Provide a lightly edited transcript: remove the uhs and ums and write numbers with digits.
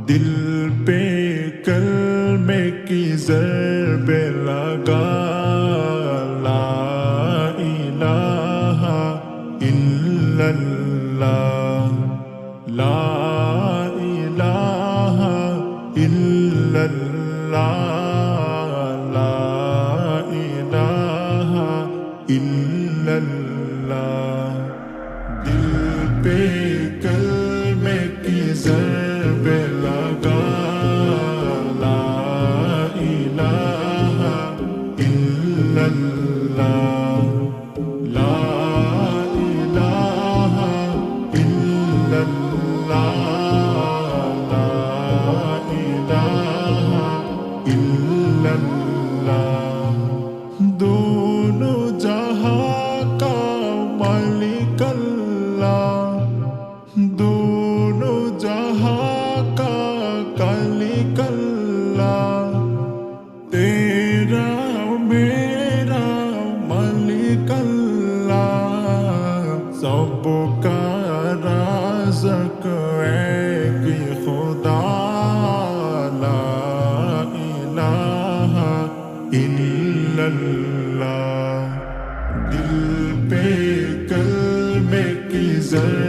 دل پہ کلمے کی ضرب لگا لا الہ الا اللہ لا الہ الا اللہ لا الہ الا اللہ دل پہ کلمے کی ضرب لگا لا الہ الا اللہ لا الہ الا اللہ لا الہ الا اللہ دونوں جہاں کا مالک اللہ دونوں جہاں کا خالق اللہ تیرا میرا مالک اللہ سب کا رازق ایک ہی خدا لا الہ الا اللہ دل پہ کلمے کی ضرب